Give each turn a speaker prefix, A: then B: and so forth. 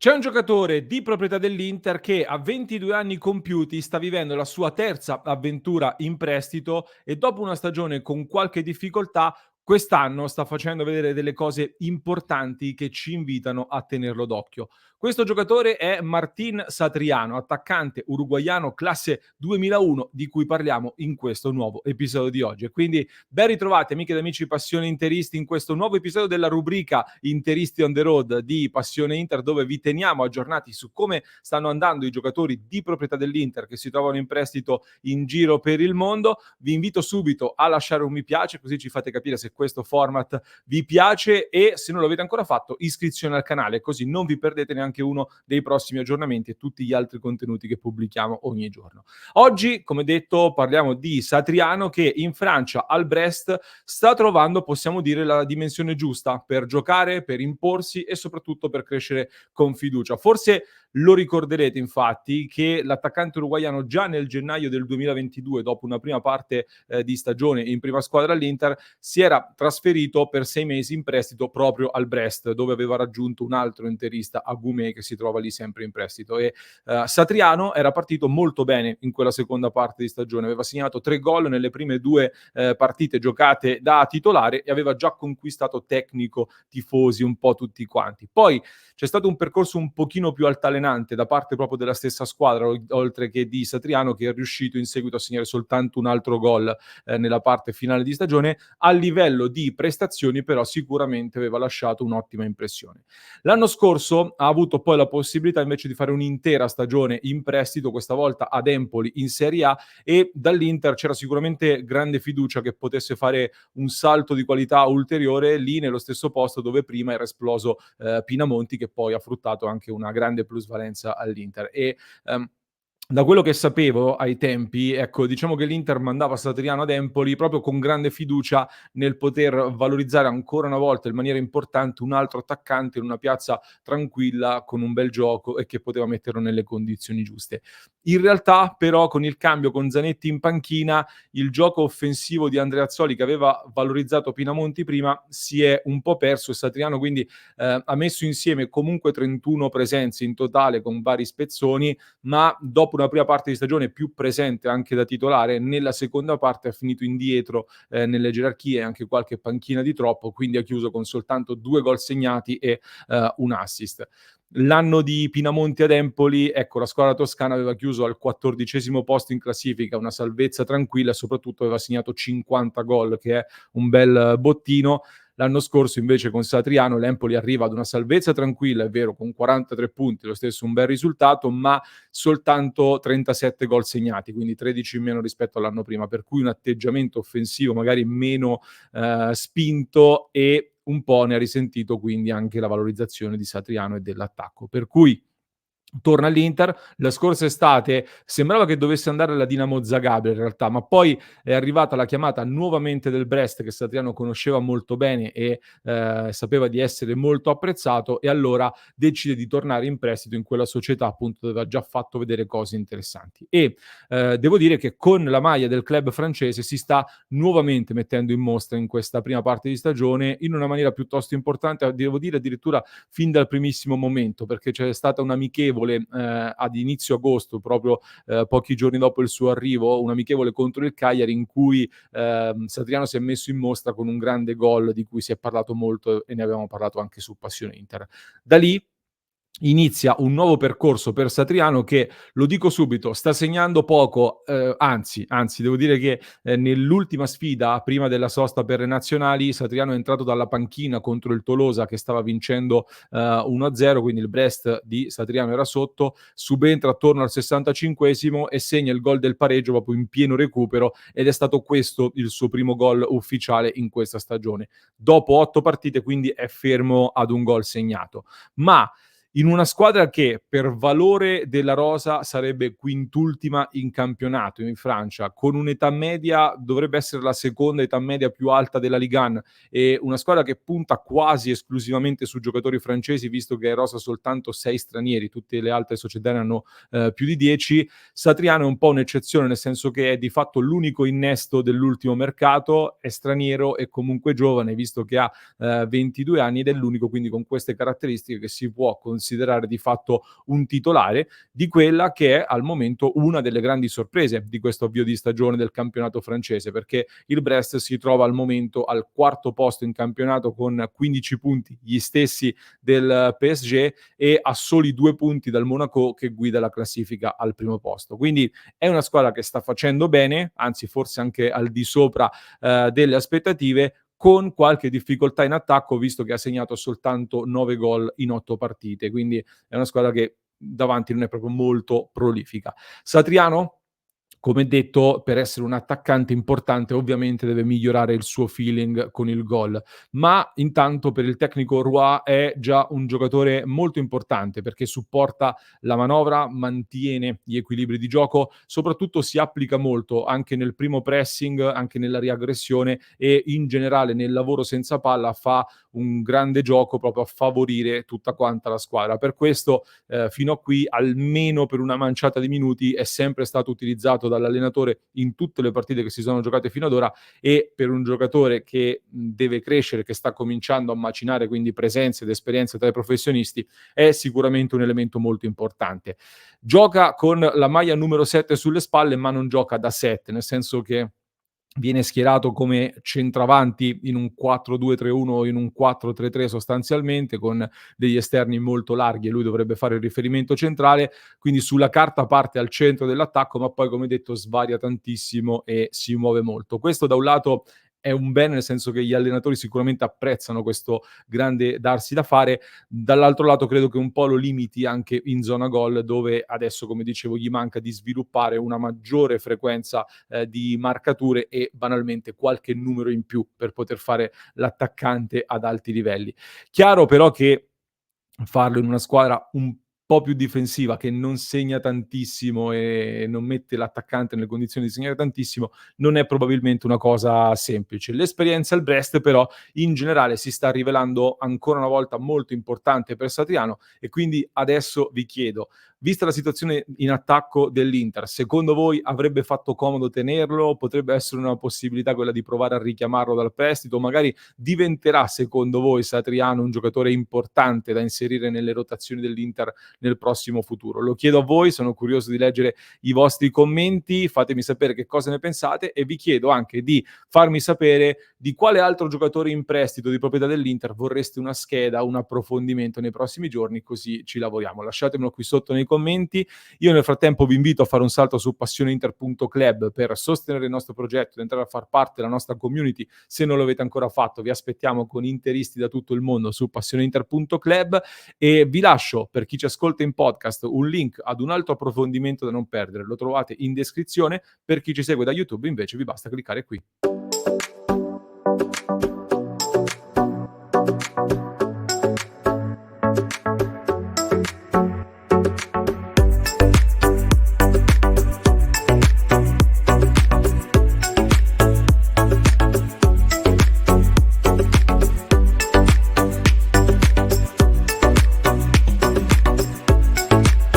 A: C'è un giocatore di proprietà dell'Inter che a 22 anni compiuti sta vivendo la sua terza avventura in prestito e dopo una stagione con qualche difficoltà, quest'anno sta facendo vedere delle cose importanti che ci invitano a tenerlo d'occhio. Questo giocatore è Martín Satriano, attaccante uruguaiano classe 2001 di cui parliamo in questo nuovo episodio di oggi. E quindi ben ritrovati amiche ed amici passione interisti in questo nuovo episodio della rubrica Interisti on the road di Passione Inter, dove vi teniamo aggiornati su come stanno andando i giocatori di proprietà dell'Inter che si trovano in prestito in giro per il mondo. Vi invito subito a lasciare un mi piace, così ci fate capire se questo format vi piace, e se non l'avete ancora fatto iscrizione al canale, così non vi perdete neanche uno dei prossimi aggiornamenti e tutti gli altri contenuti che pubblichiamo ogni giorno. Oggi, come detto, parliamo di Satriano che in Francia al Brest sta trovando, possiamo dire, la dimensione giusta per giocare, per imporsi e soprattutto per crescere con fiducia. Forse lo ricorderete infatti che l'attaccante uruguaiano già nel gennaio del 2022, dopo una prima parte di stagione in prima squadra all'Inter, si era trasferito per 6 mesi in prestito proprio al Brest, dove aveva raggiunto un altro interista, Agumé, che si trova lì sempre in prestito. E Satriano era partito molto bene in quella seconda parte di stagione, aveva segnato 3 gol nelle prime 2 partite giocate da titolare e aveva già conquistato tecnico, tifosi, un po' tutti quanti. Poi c'è stato un percorso un pochino più altalenante da parte proprio della stessa squadra, oltre che di Satriano, che è riuscito in seguito a segnare soltanto un altro gol nella parte finale di stagione. A livello di prestazioni però sicuramente aveva lasciato un'ottima impressione. L'anno scorso ha avuto poi la possibilità invece di fare un'intera stagione in prestito, questa volta ad Empoli in Serie A, e dall'Inter c'era sicuramente grande fiducia che potesse fare un salto di qualità ulteriore lì nello stesso posto dove prima era esploso Pinamonti, che poi ha fruttato anche una grande plusvalenza all'Inter. E da quello che sapevo ai tempi, ecco, diciamo che l'Inter mandava Satriano ad Empoli proprio con grande fiducia nel poter valorizzare ancora una volta in maniera importante un altro attaccante in una piazza tranquilla, con un bel gioco e che poteva metterlo nelle condizioni giuste. In realtà, però, con il cambio con Zanetti in panchina, il gioco offensivo di Andreazzoli, che aveva valorizzato Pinamonti prima, si è un po' perso, e Satriano quindi ha messo insieme comunque 31 presenze in totale con vari spezzoni, ma dopo una prima parte di stagione più presente anche da titolare, nella seconda parte ha finito indietro nelle gerarchie, anche qualche panchina di troppo, quindi ha chiuso con soltanto 2 gol segnati e un assist. L'anno di Pinamonti ad Empoli, ecco, la squadra toscana aveva chiuso al 14° posto in classifica, una salvezza tranquilla, e soprattutto aveva segnato 50 gol, che è un bel bottino. L'anno scorso invece con Satriano l'Empoli arriva ad una salvezza tranquilla, è vero, con 43 punti, lo stesso un bel risultato, ma soltanto 37 gol segnati, quindi 13 in meno rispetto all'anno prima, per cui un atteggiamento offensivo magari meno spinto, e un po' ne ha risentito quindi anche la valorizzazione di Satriano e dell'attacco. Per cui torna all'Inter. La scorsa estate sembrava che dovesse andare alla Dinamo Zagabria in realtà, ma poi è arrivata la chiamata nuovamente del Brest, che Satriano conosceva molto bene e sapeva di essere molto apprezzato, e allora decide di tornare in prestito in quella società appunto dove aveva già fatto vedere cose interessanti. E devo dire che con la maglia del club francese si sta nuovamente mettendo in mostra in questa prima parte di stagione in una maniera piuttosto importante, devo dire addirittura fin dal primissimo momento, perché c'è stata un'amichevole ad inizio agosto, proprio pochi giorni dopo il suo arrivo, un'amichevole contro il Cagliari in cui Satriano si è messo in mostra con un grande gol di cui si è parlato molto e ne avevamo parlato anche su Passione Inter. Da lì inizia un nuovo percorso per Satriano che, lo dico subito, sta segnando poco, anzi devo dire che nell'ultima sfida prima della sosta per le nazionali Satriano è entrato dalla panchina contro il Tolosa che stava vincendo 1-0, quindi il Brest di Satriano era sotto, subentra attorno al 65esimo e segna il gol del pareggio proprio in pieno recupero, ed è stato questo il suo primo gol ufficiale in questa stagione. Dopo 8 partite quindi è fermo ad un gol segnato. Ma in una squadra che per valore della rosa sarebbe quintultima in campionato in Francia, con un'età media, dovrebbe essere la seconda età media più alta della Ligue 1, e una squadra che punta quasi esclusivamente su giocatori francesi, visto che è rosa soltanto 6 stranieri, tutte le altre società ne hanno più di 10. Satriano è un po' un'eccezione, nel senso che è di fatto l'unico innesto dell'ultimo mercato, è straniero e comunque giovane, visto che ha 22 anni, ed è l'unico quindi con queste caratteristiche che si può considerare considerare di fatto un titolare di quella che è al momento una delle grandi sorprese di questo avvio di stagione del campionato francese, perché il Brest si trova al momento al quarto posto in campionato con 15 punti, gli stessi del PSG, e a soli 2 punti dal Monaco che guida la classifica al primo posto. Quindi è una squadra che sta facendo bene, anzi forse anche al di sopra delle aspettative, con qualche difficoltà in attacco, visto che ha segnato soltanto 9 gol in 8 partite, quindi è una squadra che davanti non è proprio molto prolifica. Satriano, come detto, per essere un attaccante importante ovviamente deve migliorare il suo feeling con il gol, ma intanto per il tecnico Roy è già un giocatore molto importante perché supporta la manovra, mantiene gli equilibri di gioco, soprattutto si applica molto anche nel primo pressing, anche nella riaggressione e in generale nel lavoro senza palla fa un grande gioco proprio a favorire tutta quanta la squadra. Per questo fino a qui, almeno per una manciata di minuti, è sempre stato utilizzato dall'allenatore in tutte le partite che si sono giocate fino ad ora, e per un giocatore che deve crescere, che sta cominciando a macinare quindi presenze ed esperienze tra i professionisti, è sicuramente un elemento molto importante. Gioca con la maglia numero 7 sulle spalle, ma non gioca da 7, nel senso che viene schierato come centravanti in un 4-2-3-1 o in un 4-3-3 sostanzialmente, con degli esterni molto larghi e lui dovrebbe fare il riferimento centrale, quindi sulla carta parte al centro dell'attacco, ma poi come detto svaria tantissimo e si muove molto. Questo da un lato è un bene, nel senso che gli allenatori sicuramente apprezzano questo grande darsi da fare, dall'altro lato credo che un po' lo limiti anche in zona gol, dove adesso, come dicevo, gli manca di sviluppare una maggiore frequenza di marcature e banalmente qualche numero in più per poter fare l'attaccante ad alti livelli. Chiaro però che farlo in una squadra un po' più difensiva, che non segna tantissimo e non mette l'attaccante nelle condizioni di segnare tantissimo, non è probabilmente una cosa semplice. L'esperienza al Brest però in generale si sta rivelando ancora una volta molto importante per Satriano, e quindi adesso vi chiedo: vista la situazione in attacco dell'Inter, secondo voi avrebbe fatto comodo tenerlo? Potrebbe essere una possibilità quella di provare a richiamarlo dal prestito? Magari diventerà, secondo voi, Satriano un giocatore importante da inserire nelle rotazioni dell'Inter nel prossimo futuro? Lo chiedo a voi, sono curioso di leggere i vostri commenti, fatemi sapere che cosa ne pensate, e vi chiedo anche di farmi sapere di quale altro giocatore in prestito di proprietà dell'Inter vorreste una scheda, un approfondimento nei prossimi giorni, così ci lavoriamo. Lasciatemelo qui sotto nei commenti. Io nel frattempo vi invito a fare un salto su passioneinter.club per sostenere il nostro progetto ed entrare a far parte della nostra community. Se non lo avete ancora fatto, vi aspettiamo con interisti da tutto il mondo su passioneinter.club, e vi lascio, per chi ci ascolta in podcast, un link ad un altro approfondimento da non perdere. Lo trovate in descrizione. Per chi ci segue da YouTube invece vi basta cliccare qui.